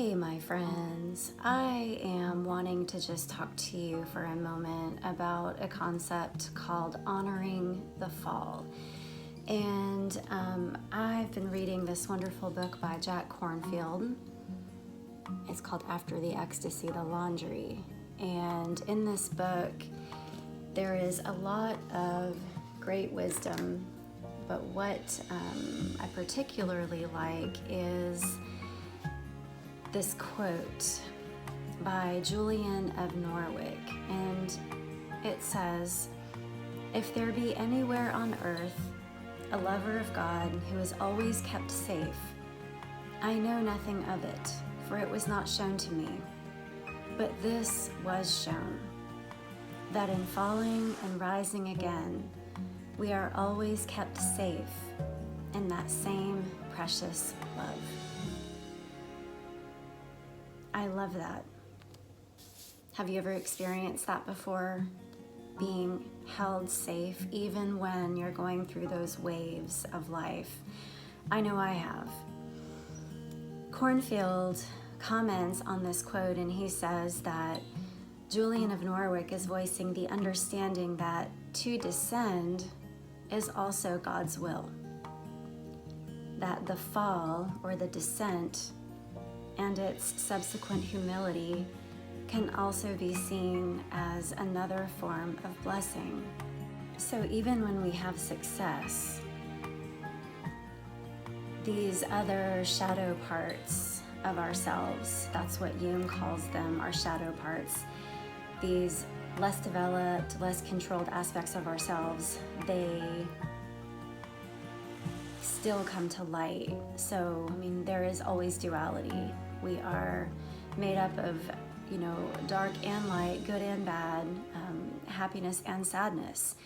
Hey, my friends. I am wanting to just talk to you for a moment about a concept called honoring the fall. And I've been reading this wonderful book by Jack Kornfield. It's called After the Ecstasy, the Laundry. And in this book, there is a lot of great wisdom, but what I particularly like is this quote by Julian of Norwich, and it says, "If there be anywhere on earth a lover of God who is always kept safe, I know nothing of it, for it was not shown to me. But this was shown, that in falling and rising again, we are always kept safe in that same precious love." I love that. Have you ever experienced that before? Being held safe even when you're going through those waves of life? I know I have. Kornfield comments on this quote, and he says that Julian of Norwich is voicing the understanding that to descend is also God's will. That the fall or the descent and its subsequent humility can also be seen as another form of blessing. So even when we have success, these other shadow parts of ourselves, that's what Jung calls them, our shadow parts, these less developed, less controlled aspects of ourselves, they still come to light. So, there is always duality. We are made up of, dark and light, good and bad, happiness and sadness.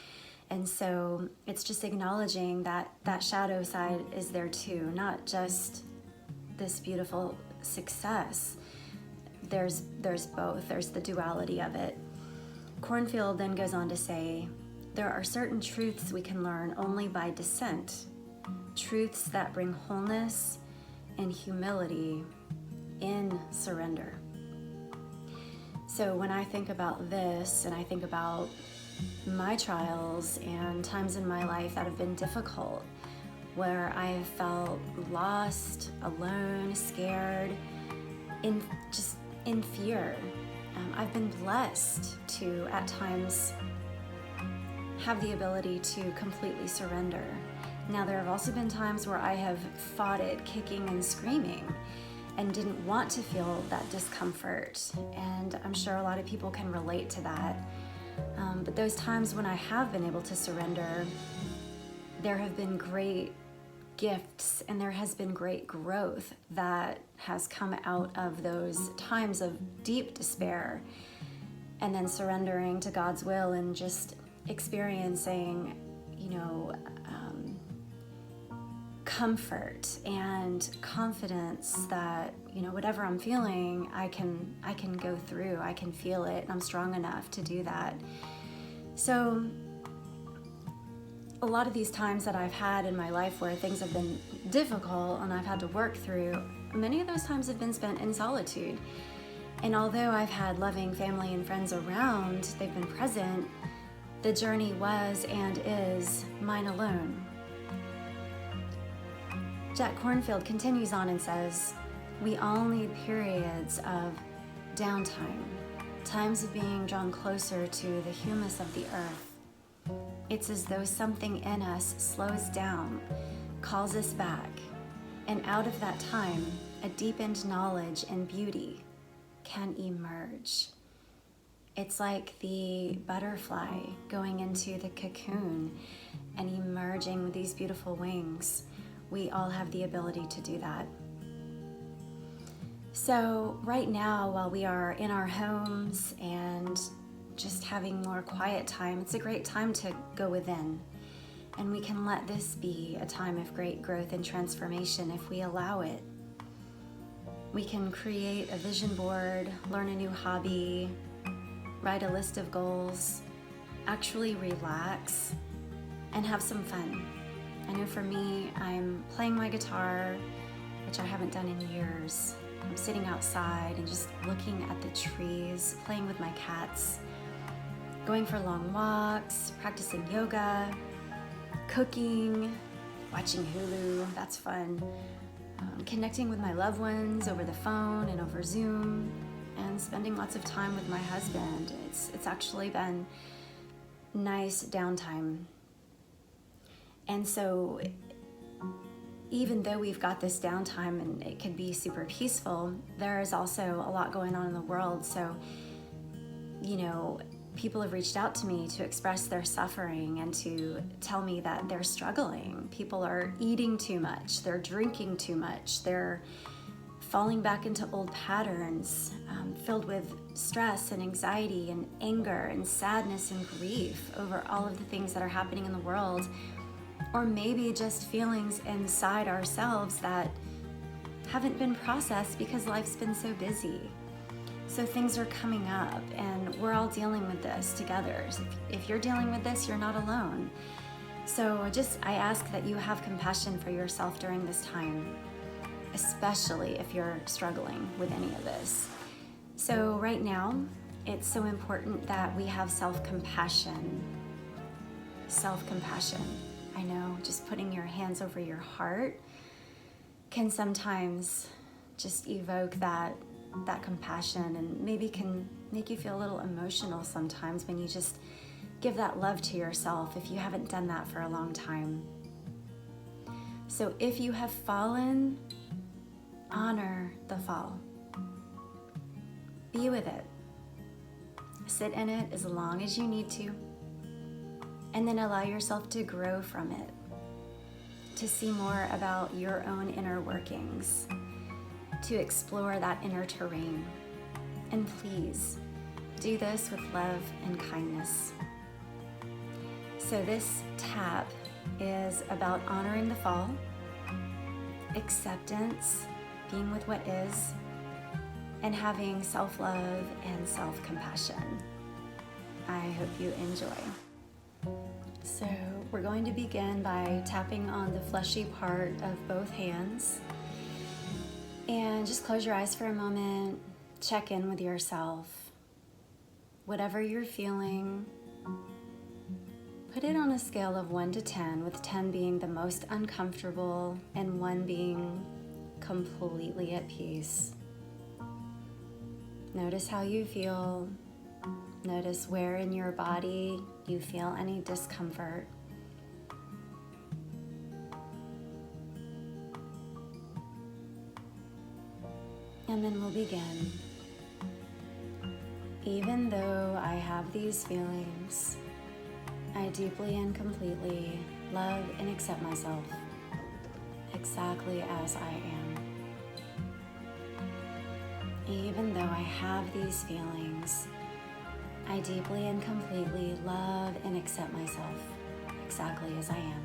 And so it's just acknowledging that that shadow side is there too, not just this beautiful success. There's both. There's the duality of it. Kornfield then goes on to say, there are certain truths we can learn only by descent, truths that bring wholeness and humility in surrender. So when I think about this, and I think about my trials and times in my life that have been difficult, where I have felt lost, alone, scared, in fear, I've been blessed to at times have the ability to completely surrender. Now, there have also been times where I have fought it kicking and screaming and didn't want to feel that discomfort. And I'm sure a lot of people can relate to that. But those times when I have been able to surrender, there have been great gifts and there has been great growth that has come out of those times of deep despair, and then surrendering to God's will and just experiencing, comfort and confidence that, whatever I'm feeling, I can go through, I can feel it, and I'm strong enough to do that. So a lot of these times that I've had in my life where things have been difficult and I've had to work through, many of those times have been spent in solitude. And although I've had loving family and friends around, they've been present, the journey was and is mine alone. Jack Kornfield continues on and says, we all need periods of downtime, times of being drawn closer to the humus of the earth. It's as though something in us slows down, calls us back, and out of that time, a deepened knowledge and beauty can emerge. It's like the butterfly going into the cocoon and emerging with these beautiful wings. We all have the ability to do that. So right now, while we are in our homes and just having more quiet time, it's a great time to go within. And we can let this be a time of great growth and transformation if we allow it. We can create a vision board, learn a new hobby, write a list of goals, actually relax, and have some fun. I know for me, I'm playing my guitar, which I haven't done in years, I'm sitting outside and just looking at the trees, playing with my cats, going for long walks, practicing yoga, cooking, watching Hulu, that's fun, connecting with my loved ones over the phone and over Zoom, and spending lots of time with my husband. It's actually been nice downtime. And so even though we've got this downtime and it can be super peaceful, there is also a lot going on in the world. So, people have reached out to me to express their suffering and to tell me that they're struggling. People are eating too much, they're drinking too much, they're falling back into old patterns filled with stress and anxiety and anger and sadness and grief over all of the things that are happening in the world, or maybe just feelings inside ourselves that haven't been processed because life's been so busy. So things are coming up and we're all dealing with this together. So if you're dealing with this, you're not alone. So I ask that you have compassion for yourself during this time, especially if you're struggling with any of this. So right now, it's so important that we have self-compassion. Self-compassion. I know just putting your hands over your heart can sometimes just evoke that compassion, and maybe can make you feel a little emotional sometimes when you just give that love to yourself if you haven't done that for a long time. So if you have fallen, honor the fall. Be with it. Sit in it as long as you need to, and then allow yourself to grow from it, to see more about your own inner workings, to explore that inner terrain. And please do this with love and kindness. So this tap is about honoring the fall, acceptance, being with what is, and having self-love and self-compassion. I hope you enjoy. So we're going to begin by tapping on the fleshy part of both hands. And just close your eyes for a moment, check in with yourself. Whatever you're feeling, put it on a scale of 1 to 10, with 10 being the most uncomfortable and 1 being completely at peace. Notice how you feel. Notice where in your body you feel any discomfort. And then we'll begin. Even though I have these feelings, I deeply and completely love and accept myself exactly as I am. Even though I have these feelings, I deeply and completely love and accept myself exactly as I am.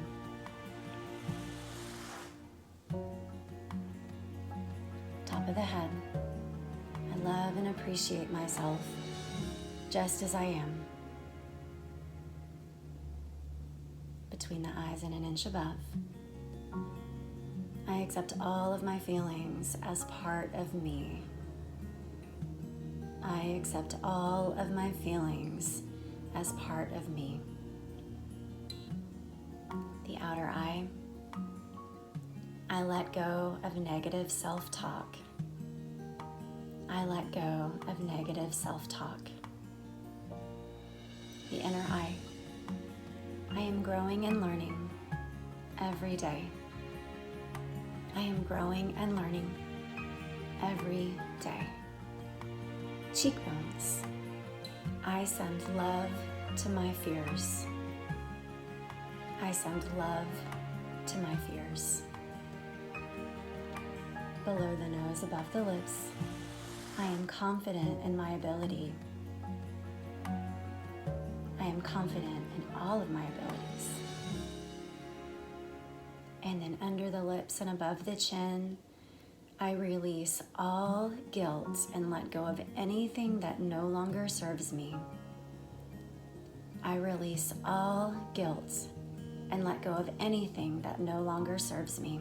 Top of the head. I love and appreciate myself just as I am. Between the eyes and an inch above. I accept all of my feelings as part of me. I accept all of my feelings as part of me. The outer eye. I let go of negative self-talk. I let go of negative self-talk. The inner eye. I am growing and learning every day. I am growing and learning every day. Cheekbones. I send love to my fears. I send love to my fears. Below the nose, above the lips, I am confident in my ability. I am confident in all of my abilities. And then under the lips and above the chin, I release all guilt and let go of anything that no longer serves me. I release all guilt and let go of anything that no longer serves me.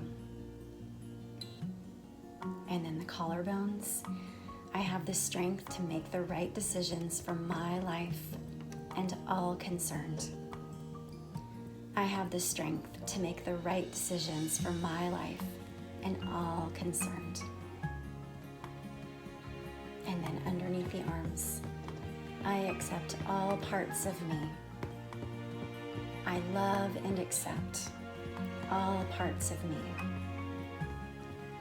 And then the collarbones. I have the strength to make the right decisions for my life and all concerned. I have the strength to make the right decisions for my life and all concerned. And then underneath the arms, I accept all parts of me. I love and accept all parts of me.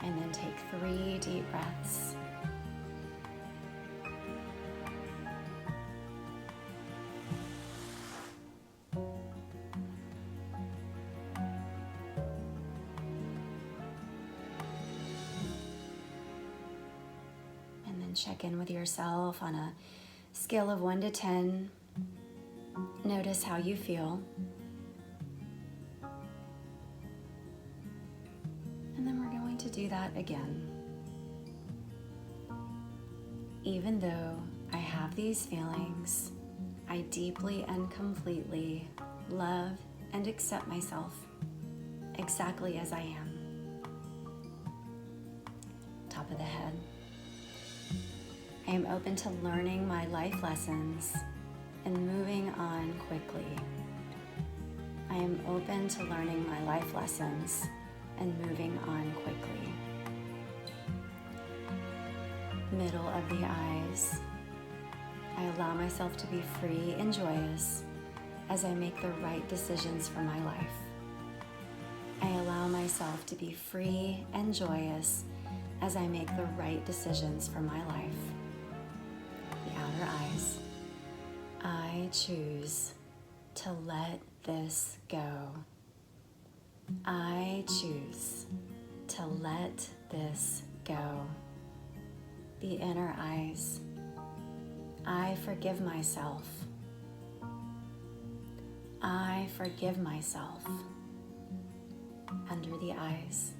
And then take 3 deep breaths. And then check in with yourself on a scale of 1 to 10. Notice how you feel. And then we're going to do that again. Even though I have these feelings, I deeply and completely love and accept myself exactly as I am. Top of the head. I am open to learning my life lessons and moving on quickly. I am open to learning my life lessons and moving on quickly. Middle of the eyes. I allow myself to be free and joyous as I make the right decisions for my life. I allow myself to be free and joyous as I make the right decisions for my life. The outer eyes. I choose to let this go. I choose to let this go. The inner eyes. I forgive myself. I forgive myself. Under the eyes.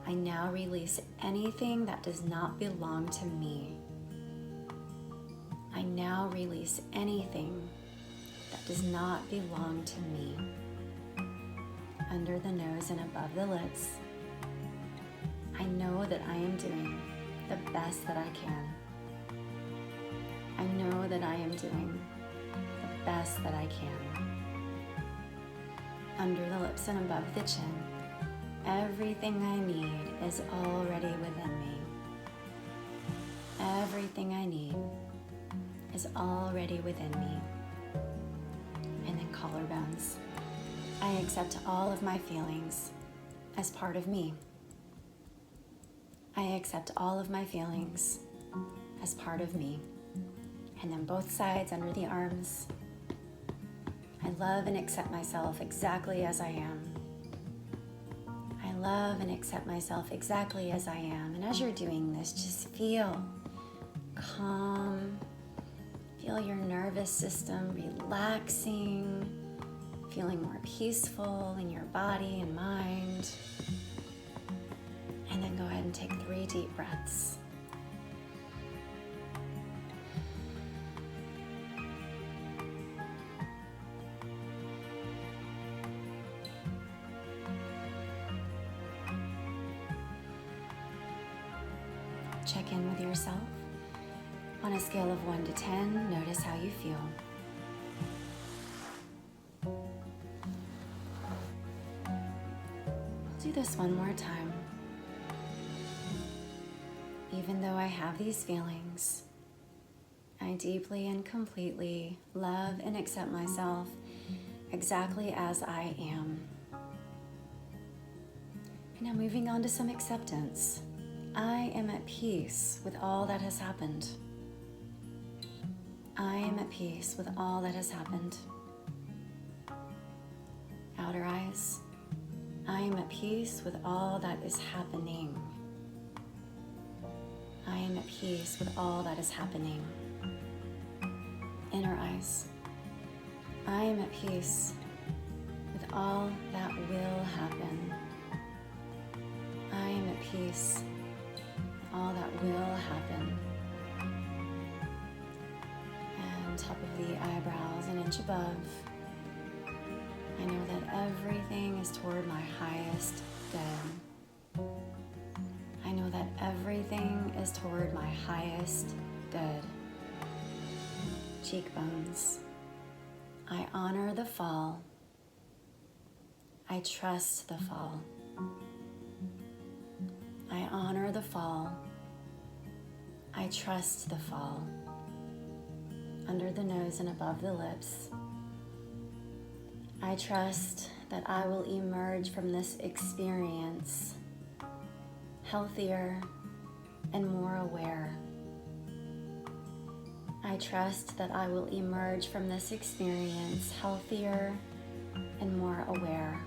I now release anything that does not belong to me. I now release anything that does not belong to me. Under the nose and above the lips, I know that I am doing the best that I can. I know that I am doing the best that I can. Under the lips and above the chin, everything I need is already within me. Everything I need is already within me. And then collarbones. I accept all of my feelings as part of me. I accept all of my feelings as part of me. And then both sides under the arms. I love and accept myself exactly as I am. I love and accept myself exactly as I am. And as you're doing this, just feel calm. Feel your nervous system relaxing, feeling more peaceful in your body and mind. And then go ahead and take 3 deep breaths. Check in with yourself. On a scale of 1 to 10, notice how you feel. Do this one more time. Even though I have these feelings, I deeply and completely love and accept myself exactly as I am. And now moving on to some acceptance. I am at peace with all that has happened. I am at peace with all that has happened. Outer eyes. I am at peace with all that is happening. I am at peace with all that is happening. Inner eyes. I am at peace with all that will happen. I am at peace with all that will happen. And top of the eyebrows, an inch above. I know that everything is toward my highest good. I know that everything everything is toward my highest good. Cheekbones. I honor the fall. I trust the fall. I honor the fall. I trust the fall. Under the nose and above the lips. I trust that I will emerge from this experience healthier and more aware. I trust that I will emerge from this experience healthier and more aware.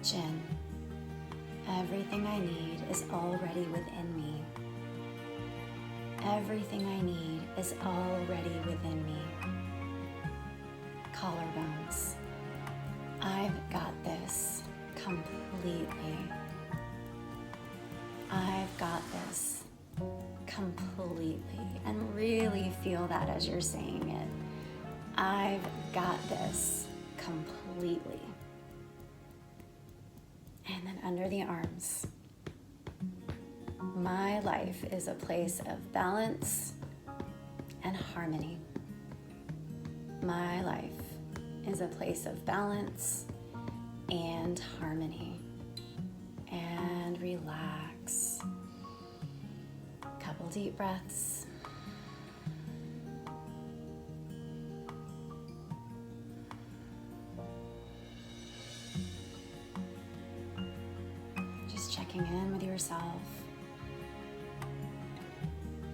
Chin. Everything I need is already within me. Everything I need is already within me. Collarbones. I've got this completely. I've got this completely. And really feel that as you're saying it. I've got this completely. And then under the arms. My life is a place of balance and harmony. My life is a place of balance and harmony. And relax. Couple deep breaths. Just checking in with yourself.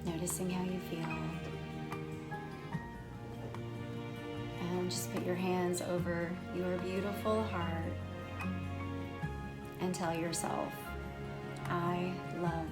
Noticing how you feel. And just put your hands over your beautiful heart and tell yourself, I love